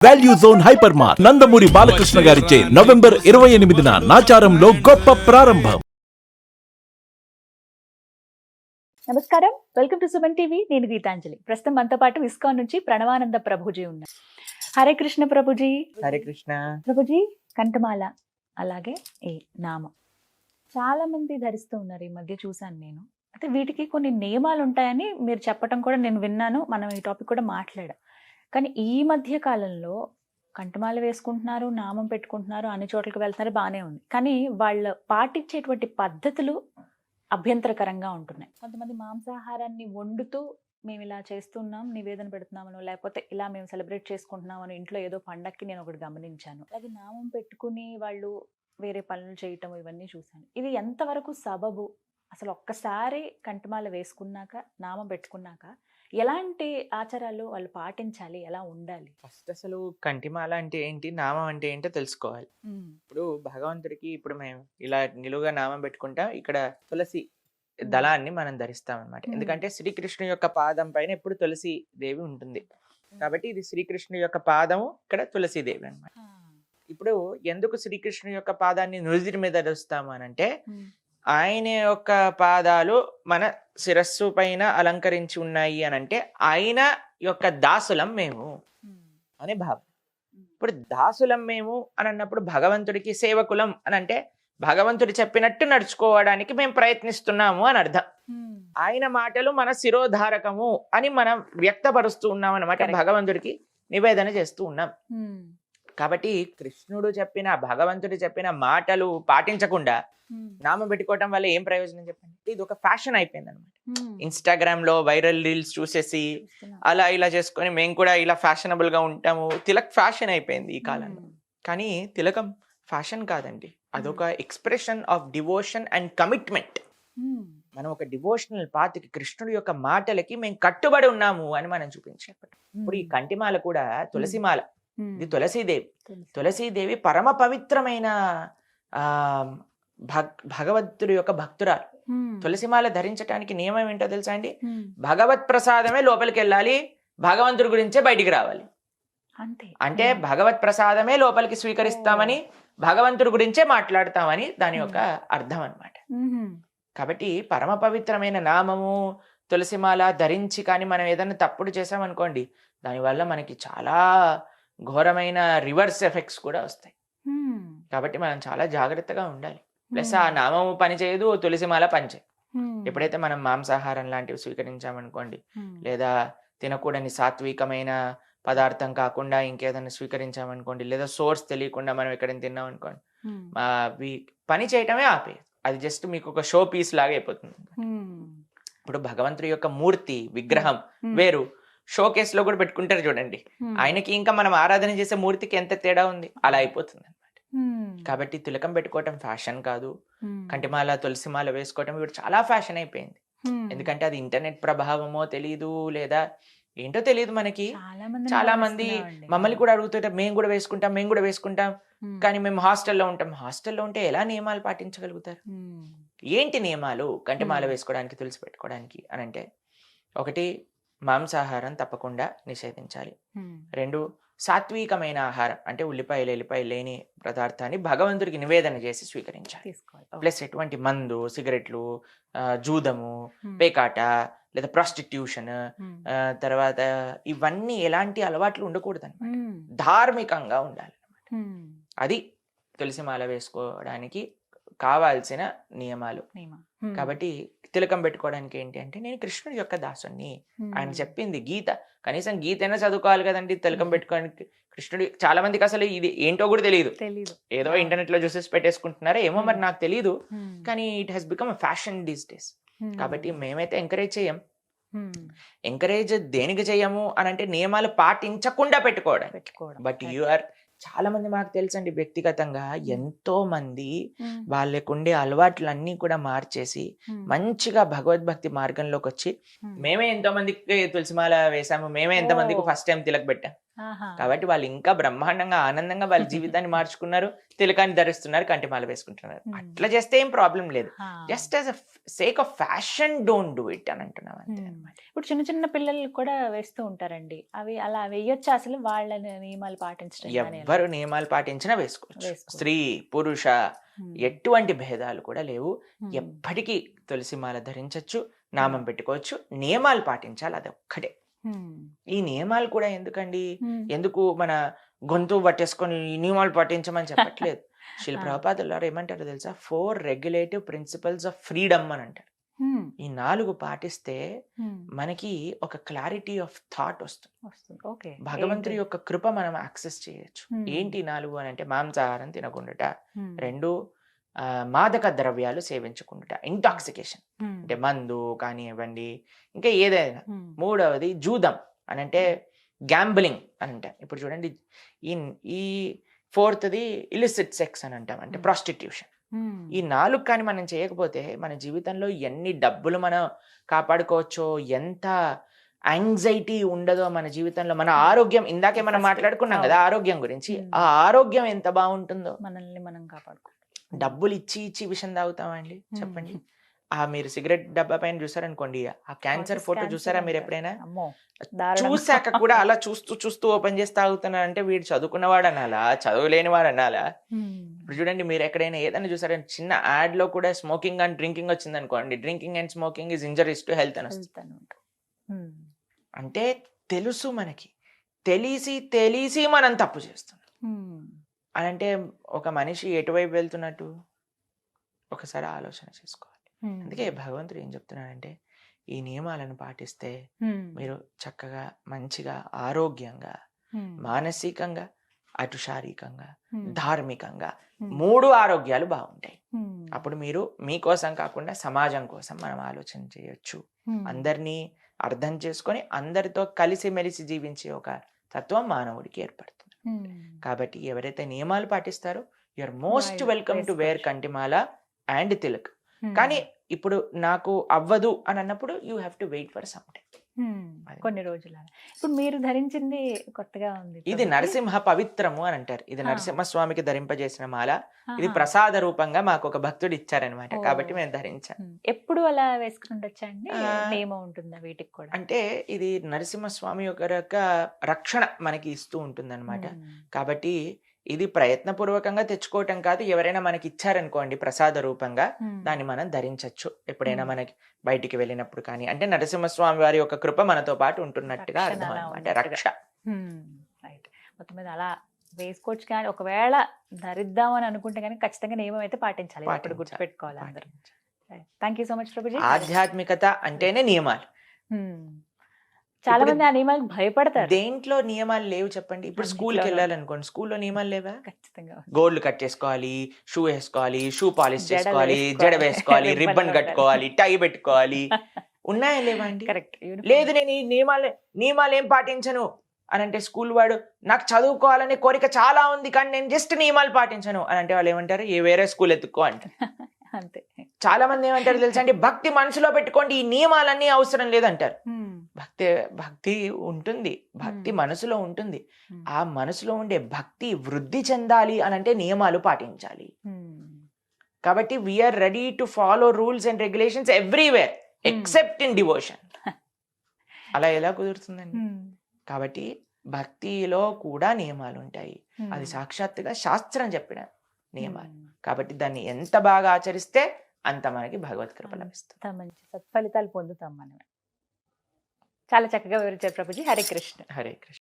Value zone hyper mart Nandamuri Balakrishna గారిచే November 28న నాచారంలో గొప్ప ప్రారంభం. నమస్కారం, వెల్కమ్ టు సుమన్ టీవీ. నేను గీతాంజలి. ప్రస్తుతం మనతో పాటు ఇస్కాన్ నుంచి ప్రణవానంద ప్రభుజీ ఉన్నారు. హరే కృష్ణ ప్రభుజీ. హరే కృష్ణ ప్రభుజీ, కంఠమాల అలాగే ఈ నామం చాలా మంది ధరిస్తూ ఉన్నారు. ఈ మధ్య చూశాను నేను. అయితే వీటికి కొన్ని నియమాలు ఉంటాయని మీరు చెప్పడం కూడా నేను విన్నాను. మనం ఈ టాపిక్ కూడా మాట్లాడాం. కానీ ఈ మధ్య కాలంలో కంఠమాల వేసుకుంటున్నారు, నామం పెట్టుకుంటున్నారు, అన్ని చోట్లకి వెళ్తున్నారు, బాగానే ఉంది. కానీ వాళ్ళు పాటించేటువంటి పద్ధతులు అభ్యంతరకరంగా ఉంటున్నాయి. కొంతమంది మాంసాహారాన్ని వండుతూ మేము ఇలా చేస్తున్నాం, నివేదన పెడుతున్నామనో, లేకపోతే ఇలా మేము సెలబ్రేట్ చేసుకుంటున్నామని ఇంట్లో ఏదో పండక్కి నేను ఒకటి గమనించాను. అలాగే నామం పెట్టుకుని వాళ్ళు వేరే పనులు చేయటం ఇవన్నీ చూశాను. ఇది ఎంతవరకు సబబు? అసలు ఒక్కసారి కంఠమాల వేసుకున్నాక, నామం పెట్టుకున్నాక ఎలాంటి ఆచారాలు వాళ్ళు పాటించాలి, ఎలా ఉండాలి? ఫస్ట్ అసలు కంఠిమాల అంటే ఏంటి, నామం అంటే ఏంటో తెలుసుకోవాలి. ఇప్పుడు భగవంతుడికి ఇప్పుడు మేము ఇలా నిలువుగా నామం పెట్టుకుంటా, ఇక్కడ తులసి దళాన్ని మనం ధరిస్తాం అనమాట. ఎందుకంటే శ్రీకృష్ణుని యొక్క పాదం పైన ఎప్పుడు తులసి దేవి ఉంటుంది కాబట్టి ఇది శ్రీకృష్ణుని యొక్క పాదము, ఇక్కడ తులసీదేవి అనమాట. ఇప్పుడు ఎందుకు శ్రీకృష్ణుని యొక్క పాదాన్ని నుదిటి మీద ధరిస్తాము అని అంటే, ఆయన యొక్క పాదాలు మన శిరస్సు పైన అలంకరించి ఉన్నాయి అని అంటే ఆయన యొక్క దాసులం మేము అనే భావం. ఇప్పుడు దాసులం మేము అని అన్నప్పుడు భగవంతుడికి సేవకులం అని అంటే భగవంతుడు చెప్పినట్టు నడుచుకోవడానికి మేము ప్రయత్నిస్తున్నాము అని అర్థం. ఆయన మాటలు మన శిరోధారకము అని మనం వ్యక్తపరుస్తూ ఉన్నాం అన్నమాట. భగవంతుడికి నివేదన చేస్తూ ఉన్నాం. కాబట్టి కృష్ణుడు చెప్పిన, భగవంతుడు చెప్పిన మాటలు పాటించకుండా నామం పెట్టుకోవటం వల్ల ఏం ప్రయోజనం చెప్పండి? ఇది ఒక ఫ్యాషన్ అయిపోయింది అనమాట. ఇన్స్టాగ్రామ్ లో వైరల్ రీల్స్ చూసేసి అలా ఇలా చేసుకొని మేము కూడా ఇలా ఫ్యాషనబుల్ గా ఉంటాము. తిలక్ ఫ్యాషన్ అయిపోయింది ఈ కాలంలో. కానీ తిలకం ఫ్యాషన్ కాదండి, అదొక expression of devotion and commitment. మనం ఒక డివోషనల్ పాత్కి, కృష్ణుడి యొక్క మాటలకి మేము కట్టుబడి ఉన్నాము అని మనం చూపించాం. ఇప్పుడు ఈ కంఠిమాల కూడా తులసిమాల, ఇది తులసీదేవి. తులసీదేవి పరమ పవిత్రమైన భగవంతుడి యొక్క భక్తురాలు. తులసిమాల ధరించడానికి నియమం ఏంటో తెలుసా అండి? భగవత్ ప్రసాదమే లోపలికి వెళ్ళాలి, భగవంతుడి గురించే బయటికి రావాలి. అంటే భగవత్ ప్రసాదమే లోపలికి స్వీకరిస్తామని, భగవంతుడి గురించే మాట్లాడతామని దాని యొక్క అర్థం అన్నమాట. కాబట్టి పరమ పవిత్రమైన నామము తులసిమాల ధరించి కానీ మనం ఏదైనా తప్పుడు చేసామనుకోండి, దానివల్ల మనకి చాలా ఘోరమైన రివర్స్ ఎఫెక్ట్స్ కూడా వస్తాయి. కాబట్టి మనం చాలా జాగ్రత్తగా ఉండాలి. ప్లస్ ఆ నామము పనిచేయదు, తులసిమాల పనిచేయదు. ఎప్పుడైతే మనం మాంసాహారం లాంటివి స్వీకరించామనుకోండి, లేదా తినకూడని సాత్వికమైన పదార్థం కాకుండా ఇంకేదైనా స్వీకరించామనుకోండి, లేదా సోర్స్ తెలియకుండా మనం ఎక్కడైనా తిన్నాం అనుకోండి, పని చేయటమే ఆపేది. అది జస్ట్ మీకు ఒక షో పీస్ లాగా అయిపోతుంది. ఇప్పుడు భగవంతుడి యొక్క మూర్తి, విగ్రహం వేరు, షో కేస్ లో కూడా పెట్టుకుంటారు చూడండి. ఆయనకి ఇంకా మనం ఆరాధన చేసే మూర్తికి ఎంత తేడా ఉంది, అలా అయిపోతుంది అనమాట. కాబట్టి తిలకం పెట్టుకోవటం ఫ్యాషన్ కాదు. కంఠిమాల, తులసిమాల వేసుకోవటం ఇప్పుడు చాలా ఫ్యాషన్ అయిపోయింది. ఎందుకంటే అది ఇంటర్నెట్ ప్రభావమో తెలియదు, లేదా ఏంటో తెలియదు మనకి. చాలా మంది మమ్మల్ని కూడా అడుగుతుంటారు, మేము కూడా వేసుకుంటాం కానీ మేము హాస్టల్లో ఉంటాం. హాస్టల్లో ఉంటే ఎలా నియమాలు పాటించగలుగుతారు? ఏంటి నియమాలు కంఠిమాల వేసుకోవడానికి, తులసి పెట్టుకోవడానికి అని అంటే, ఒకటి, మాంసాహారం తప్పకుండా నిషేధించాలి. 2, సాత్వికమైన ఆహారం అంటే ఉల్లిపాయలు, ఎల్లిపాయలు లేని పదార్థాన్ని భగవంతుడికి నివేదన చేసి స్వీకరించాలి. ప్లస్ ఎటువంటి మందు, సిగరెట్లు, జూదము, పేకాట లేదా ప్రాస్టిట్యూషన్, తర్వాత ఇవన్నీ ఎలాంటి అలవాట్లు ఉండకూడదు అనమాట. ధార్మికంగా ఉండాలి అనమాట. అది తులసిమాల వేసుకోవడానికి కావాల్సిన నియమాలు. కాబట్టి తిలకం పెట్టుకోవడానికి ఏంటి అంటే, నేను కృష్ణుడి యొక్క దాసుని, ఆయన చెప్పింది గీత, కనీసం గీత అయినా చదువుకోవాలి కదండి తిలకం పెట్టుకోవడానికి. కృష్ణుడి చాలా మందికి అసలు ఇది ఏంటో కూడా తెలియదు, ఏదో ఇంటర్నెట్ లో చూసేసి పెట్టేసుకుంటున్నారో ఏమో మరి నాకు తెలియదు. కానీ it has become fashion these days. కాబట్టి మేమైతే ఎంకరేజ్ చేయం. ఎంకరేజ్ దేనికి చేయము అని అంటే, నియమాలు పాటించకుండా పెట్టుకోవడం. బట్ యు ఆర్, చాలా మంది మాకు తెలుసండి వ్యక్తిగతంగా, ఎంతో మంది వాళ్ళకుండే అలవాట్లన్నీ కూడా మార్చేసి మంచిగా భగవద్భక్తి మార్గంలోకి వచ్చి, మేమే ఎంతో మందికి తులసిమాల వేసాము, మేమే ఎంతో మందికి ఫస్ట్ టైం తిలక్ పెట్టాం. ఆహా. కాబట్టి వాళ్ళు ఇంకా బ్రహ్మాండంగా ఆనందంగా వాళ్ళ జీవితాన్ని మార్చుకున్నారు, తిలకాన్ని ధరిస్తున్నారు, కంటిమాల వేసుకుంటున్నారు. అట్లా చేస్తే ఏం ప్రాబ్లం లేదు. ఆ. Just as a sake of fashion don't do it అని అంటున్నాం అంతే అన్నమాట. ఇప్పుడు చిన్న చిన్న పిల్లలు కూడా వేస్తూ ఉంటారండి, అవి అలా వేయొచ్చా అసలు? వాళ్ళ నియమాలు పాటించడం కానీ ఎలా? ఎవ్వరు నియమాలు పాటించినా వేసుకోవచ్చు. వేసుకోవచ్చు. స్త్రీ పురుష ఎటువంటి భేదాలు కూడా లేవు. ఎప్పటికీ తులసిమాల ధరించవచ్చు, నామం పెట్టుకోవచ్చు. నియమాలు పాటించాలి, అది ఒక్కటే. ఈ నియమాలు కూడా ఎందుకండి, ఎందుకు మన గొంతు పట్టేసుకొని ఈ నియమాలు పాటించమని చెప్పట్లేదు. శిల ప్రభుపాదులు వారు ఏమంటారు తెలుసా? 4 రెగ్యులేటివ్ ప్రిన్సిపల్స్ ఆఫ్ ఫ్రీడమ్ అని అంటారు. ఈ 4 పాటిస్తే మనకి ఒక క్లారిటీ ఆఫ్ థాట్ వస్తుంది. భగవంతుడి యొక్క కృప మనం యాక్సెస్ చేయొచ్చు. ఏంటి 4 అని అంటే, మాంసాహారం తినకుండాట, 2 మాదక ద్రవ్యాలు సేవించకుండా, ఇంటాక్సికేషన్ అంటే మందు కానివ్వండి, ఇంకా ఏదైనా. 3వది జూదం అని అంటే గ్యాంబ్లింగ్ అని అంటాం. ఇప్పుడు చూడండి, ఈ 4థది ఇలిసిట్ సెక్స్ అని అంటాం, అంటే ప్రాస్టిట్యూషన్. ఈ 4 కానీ మనం చేయకపోతే మన జీవితంలో ఎన్ని డబ్బులు మనం కాపాడుకోవచ్చో, ఎంత యాంగ్జైటీ ఉండదో మన జీవితంలో. మన ఆరోగ్యం, ఇందాకే మనం మాట్లాడుకున్నాం కదా ఆరోగ్యం గురించి, ఆ ఆరోగ్యం ఎంత బాగుంటుందో. మనల్ని మనం కాపాడుకో. డబ్బులు ఇచ్చి ఇచ్చి విషం తాగుతామండి చెప్పండి. మీరు సిగరెట్ డబ్బా పైన చూసారనుకోండి, ఆ క్యాన్సర్ ఫోటో చూసారా మీరు ఎప్పుడైనా? చూసాక కూడా అలా చూస్తూ చూస్తూ ఓపెన్ చేసి తాగుతున్నారంటే వీడు చదువుకున్నవాడు అనాలా, చదువులేని వాడు అనాలా? ఇప్పుడు చూడండి, మీరు ఎక్కడైనా ఏదైనా చూసారా, చిన్న యాడ్ లో కూడా స్మోకింగ్ అండ్ డ్రింకింగ్ వచ్చింది అనుకోండి, drinking and smoking is injuries to health అని వస్తుంది. అంటే తెలుసు మనకి, తెలిసి మనం తప్పు చేస్తున్నాం అని. అంటే ఒక మనిషి ఎటువైపు వెళ్తున్నట్టు ఒకసారి ఆలోచన చేసుకోవాలి. అందుకే భగవంతుడు ఏం చెప్తున్నాడంటే, ఈ నియమాలను పాటిస్తే మీరు చక్కగా మంచిగా ఆరోగ్యంగా, మానసికంగా, అటు శారీరకంగా, ధార్మికంగా 3 ఆరోగ్యాలు బాగుంటాయి. అప్పుడు మీరు మీకోసం కాకుండా సమాజం కోసం మనం ఆలోచన చేయొచ్చు. అందరినీ అర్థం చేసుకొని అందరితో కలిసిమెలిసి జీవించే ఒక తత్వం మానవుడికి ఏర్పడుతుంది. కాబట్టి ఎవరైతే నియమాలు పాటిస్తారో, you're most welcome to where Kantimala and Tilak. కానీ ఇప్పుడు నాకు అవ్వదు అని అన్నప్పుడు you have to wait for some time, కొన్ని రోజులు. ఇప్పుడు మీరు ధరించింది కొత్తగా ఉంది. ఇది నరసింహ పవిత్రము అని అంటారు. ఇది నరసింహస్వామికి ధరింపజేసిన మాల. ఇది ప్రసాద రూపంగా మాకు ఒక భక్తుడు ఇచ్చారనమాట, కాబట్టి మేము ధరించాం. ఎప్పుడు అలా వేసుకుంటొచ్చా అండి? నియమం ఉంటుందా వీటికి కూడా? అంటే ఇది నరసింహస్వామి యొక్క రక్షణ మనకి ఇస్తూ ఉంటుంది అనమాట. కాబట్టి ఇది ప్రయత్నపూర్వకంగా తెచ్చుకోవటం కాదు. ఎవరైనా మనకి ఇచ్చారనుకోండి ప్రసాద రూపంగా, దాన్ని మనం ధరించవచ్చు ఎప్పుడైనా మనకి బయటికి వెళ్ళినప్పుడు కానీ. అంటే నరసింహస్వామి వారి యొక్క కృప మనతో పాటు ఉంటున్నట్టుగా అర్థం అనమాట, రక్ష. మొత్తం మీద అలా వేసుకోవచ్చు. కానీ ఒకవేళ ధరిద్దామని అనుకుంటే కానీ ఖచ్చితంగా నియమం అయితే పాటించాలి, ఇప్పుడు గుర్తుపెట్టుకోవాలి అందరూ. Thank you so much Prabhuji. ఆధ్యాత్మికత అంటేనే నియమాలు. చాలా మంది ఆ నియమాలకు భయపడతారు. దేంట్లో నియమాలు లేవు చెప్పండి? ఇప్పుడు స్కూల్కి వెళ్ళాలనుకోండి, స్కూల్లో నియమాలు లేవా? ఖచ్చితంగా గోల్డ్ కట్ చేసుకోవాలి, షూ వేసుకోవాలి, షూ పాలిష్ చేసుకోవాలి, జడ వేసుకోవాలి, రిబ్బన్ కట్టుకోవాలి, టై పెట్టుకోవాలి. ఉన్నాయా లేవా అండి? కరెక్ట్. లేదు నేను ఈ నియమాలు ఏం పాటించను అని అంటే, స్కూల్ వాడు నాకు చదువుకోవాలనే కోరిక చాలా ఉంది కానీ నేను జస్ట్ నియమాలు పాటించను అని అంటే వాళ్ళు ఏమంటారు? ఏ వేరే స్కూల్ ఎత్తుక్కో అంటారు. అంతే. చాలా మంది ఏమంటారు తెలుసా అండి? భక్తి మనసులో పెట్టుకోండి, ఈ నియమాలన్నీ అవసరం లేదంటారు. భక్తి ఉంటుంది, భక్తి మనసులో ఉంటుంది. ఆ మనసులో ఉండే భక్తి వృద్ధి చెందాలి అని అంటే నియమాలు పాటించాలి. కాబట్టి we are ready to follow rules and regulations everywhere except in devotion. అలా ఎలా కుదురుతుందండి? కాబట్టి భక్తిలో కూడా నియమాలు ఉంటాయి. అది సాక్షాత్తుగా శాస్త్రం చెప్పిన నియమాలు. కాబట్టి దాన్ని ఎంత బాగా ఆచరిస్తే అంత మనకి భగవత్ కృప లభిస్తుంది. మంచి సత్ఫలితాలు పొందుతాం మనం. చాలా చక్కగా వివరించారు ప్రభుజీ. హరే కృష్ణ. హరే కృష్ణ.